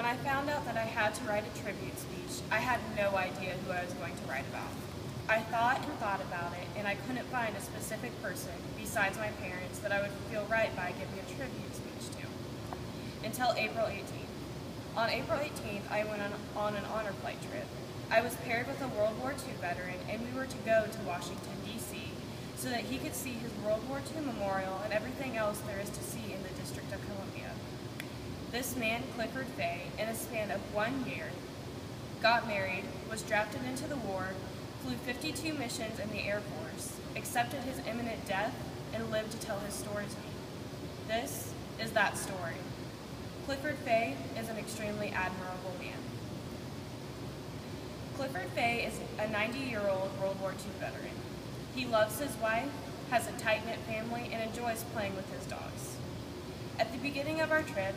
when I found out that I had to write a tribute speech, I had no idea who I was going to write about. I thought and thought about it, and I couldn't find a specific person besides my parents that I would feel right by giving a tribute speech to, until April 18th. On April 18th, I went on an honor flight trip. I was paired with a World War II veteran, and we were to go to Washington, D.C., so that he could see his World War II memorial and everything else there is to see in the District of Columbia. This man, Clifford Fay, in a span of 1 year, got married, was drafted into the war, flew 52 missions in the Air Force, accepted his imminent death, and lived to tell his story to me. This is that story. Clifford Fay is an extremely admirable man. Clifford Fay is a 90-year-old World War II veteran. He loves his wife, has a tight-knit family, and enjoys playing with his dogs. At the beginning of our trip,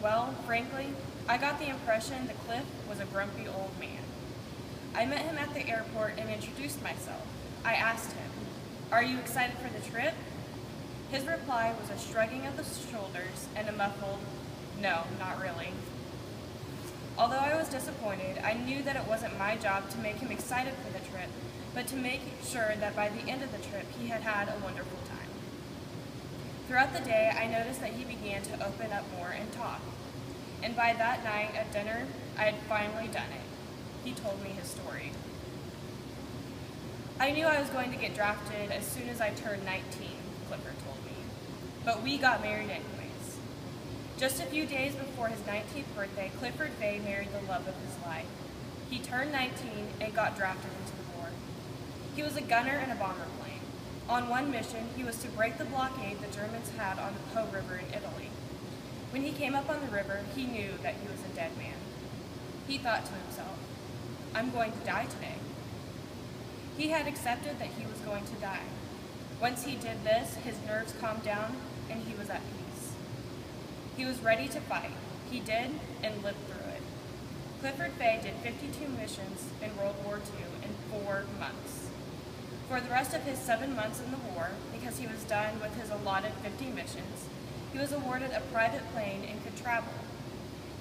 well, frankly, I got the impression that Cliff was a grumpy old man. I met him at the airport and introduced myself. I asked him, "Are you excited for the trip?" His reply was a shrugging of the shoulders and a muffled, "No, not really." Although I was disappointed, I knew that it wasn't my job to make him excited for the trip, but to make sure that by the end of the trip he had had a wonderful time. Throughout the day, I noticed that he began to open up more and talk. And by that night at dinner, I had finally done it. He told me his story. I knew I was going to get drafted as soon as I turned 19, Clifford told me. But we got married anyways. Just a few days before his 19th birthday, Clifford Fay married the love of his life. He turned 19 and got drafted into the war. He was a gunner in a bomber plane. On one mission, he was to break the blockade the Germans had on the Po River in Italy. When he came up on the river, he knew that he was a dead man. He thought to himself, "I'm going to die today." He had accepted that he was going to die. Once he did this, his nerves calmed down and he was at peace. He was ready to fight. He did and lived through it. Clifford Fay did 52 missions in World War II in 4 months. For the rest of his 7 months in the war, because he was done with his allotted 50 missions, he was awarded a private plane and could travel.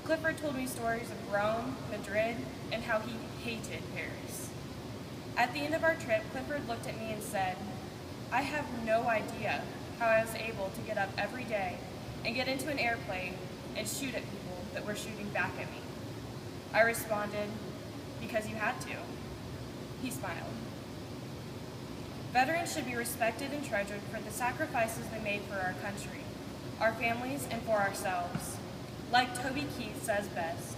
Clifford told me stories of Rome, Madrid, and how he hated Paris. At the end of our trip, Clifford looked at me and said, "I have no idea how I was able to get up every day and get into an airplane and shoot at people that were shooting back at me." I responded, "Because you had to." He smiled. Veterans should be respected and treasured for the sacrifices they made for our country, our families, and for ourselves. Like Toby Keith says best,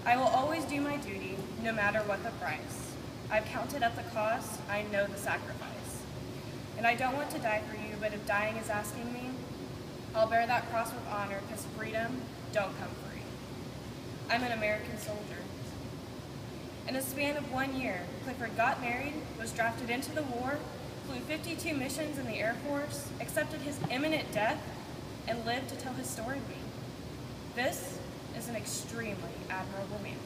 "I will always do my duty, no matter what the price. I've counted up the cost, I know the sacrifice. And I don't want to die for you, but if dying is asking me, I'll bear that cross with honor, because freedom don't come free. I'm an American soldier." In a span of 1 year, Clifford got married, was drafted into the war, flew 52 missions in the Air Force, accepted his imminent death, and lived to tell his story to me. This is an extremely admirable man.